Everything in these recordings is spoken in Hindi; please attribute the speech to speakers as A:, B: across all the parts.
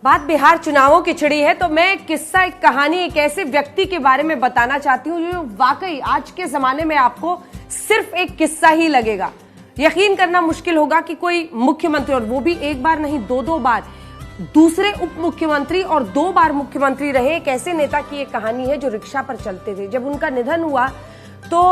A: बात बिहार चुनावों की छिड़ी है तो मैं किस्सा, एक कहानी, एक ऐसे व्यक्ति के बारे में बताना चाहती हूँ जो वाकई आज के जमाने में आपको सिर्फ एक किस्सा ही लगेगा। यकीन करना मुश्किल होगा कि कोई मुख्यमंत्री, और वो भी एक बार नहीं दो बार, दूसरे उप मुख्यमंत्री और 2 बार मुख्यमंत्री रहे, एक ऐसे नेता की एक कहानी है जो रिक्शा पर चलते थे। जब उनका निधन हुआ तो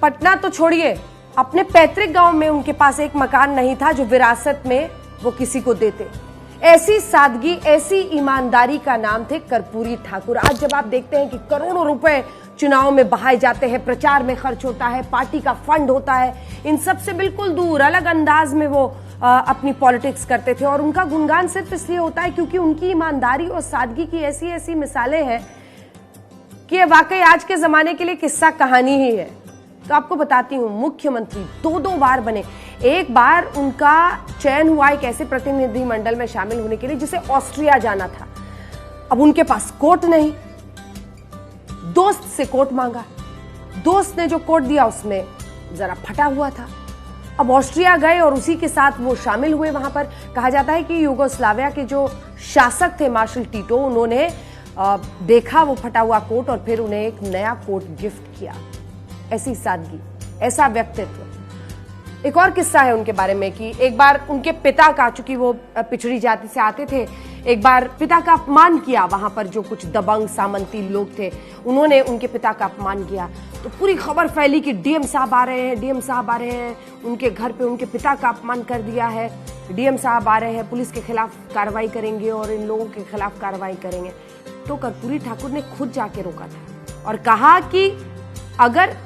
A: पटना तो छोड़िए, अपने पैतृक गांव में उनके पास एक मकान नहीं था जो विरासत में वो किसी को देते। ऐसी सादगी, ऐसी ईमानदारी का नाम थे कर्पूरी ठाकुर। आज जब आप देखते हैं कि करोड़ों रुपए चुनाव में बहाए जाते हैं, प्रचार में खर्च होता है, पार्टी का फंड होता है, इन सब से बिल्कुल दूर अलग अंदाज में वो अपनी पॉलिटिक्स करते थे। और उनका गुणगान सिर्फ इसलिए होता है क्योंकि उनकी ईमानदारी और सादगी की ऐसी ऐसी मिसालें हैं कि वाकई आज के जमाने के लिए किस्सा कहानी ही है। तो आपको बताती हूं, मुख्यमंत्री 2 बार बने। एक बार उनका चयन हुआ एक ऐसे प्रतिनिधि मंडल में शामिल होने के लिए जिसे ऑस्ट्रिया जाना था। अब उनके पास कोट नहीं, दोस्त से कोट मांगा। दोस्त ने जो कोट दिया उसमें जरा फटा हुआ था। अब ऑस्ट्रिया गए और उसी के साथ वो शामिल हुए। वहां पर कहा जाता है कि यूगोस्लाविया के जो शासक थे मार्शल टीटो, उन्होंने देखा वो फटा हुआ कोट और फिर उन्हें एक नया कोट गिफ्ट किया। ऐसी सादगी, ऐसा व्यक्तित्व। एक और किस्सा है उनके बारे में कि एक बार उनके पिता का, चूंकि वो पिछड़ी जाति से आते थे, एक बार पिता का अपमान किया। वहां पर जो कुछ दबंग सामंती लोग थे उन्होंने उनके पिता का अपमान किया तो पूरी खबर फैली कि डीएम साहब आ रहे हैं, डीएम साहब आ रहे हैं, उनके घर पे उनके पिता का अपमान कर दिया है, डीएम साहब आ रहे हैं, पुलिस के खिलाफ कार्रवाई करेंगे और इन लोगों के खिलाफ कार्रवाई करेंगे। तो कर्पूरी ठाकुर ने खुद जाके रोका था और कहा कि अगर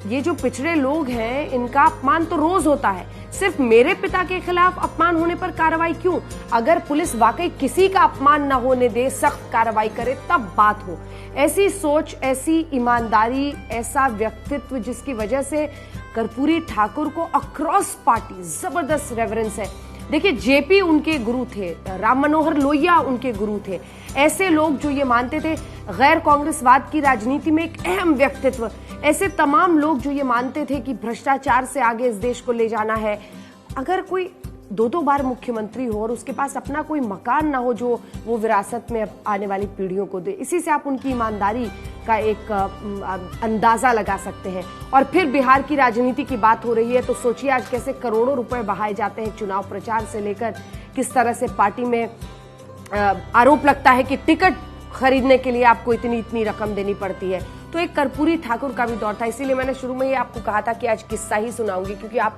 A: ये जो पिछड़े लोग हैं इनका अपमान तो रोज होता है, सिर्फ मेरे पिता के खिलाफ अपमान होने पर कार्रवाई क्यों? अगर पुलिस वाकई किसी का अपमान न होने दे, सख्त कार्रवाई करे, तब बात हो। ऐसी सोच, ऐसी ईमानदारी, ऐसा व्यक्तित्व जिसकी वजह से कर्पूरी ठाकुर को अक्रॉस पार्टी जबरदस्त रेफरेंस है। देखिए, जेपी उनके गुरु थे, राम मनोहर लोहिया उनके गुरु थे। ऐसे लोग जो ये मानते थे गैर कांग्रेसवाद की राजनीति में एक अहम व्यक्तित्व, ऐसे तमाम लोग जो ये मानते थे कि भ्रष्टाचार से आगे इस देश को ले जाना है। अगर कोई 2 बार मुख्यमंत्री हो और उसके पास अपना कोई मकान ना हो जो वो विरासत में आने वाली पीढ़ियों को दे, इसी से आप उनकी ईमानदारी का एक अंदाजा लगा सकते हैं। और फिर बिहार की राजनीति की बात हो रही है तो सोचिए आज कैसे करोड़ों रुपए बहाए जाते हैं चुनाव प्रचार से लेकर, किस तरह से पार्टी में आरोप लगता है कि टिकट खरीदने के लिए आपको इतनी रकम देनी पड़ती है। तो एक कर्पूरी ठाकुर का भी दौर था। इसीलिए मैंने शुरू में ही आपको कहा था कि आज किस्सा ही सुनाऊंगी, क्योंकि आप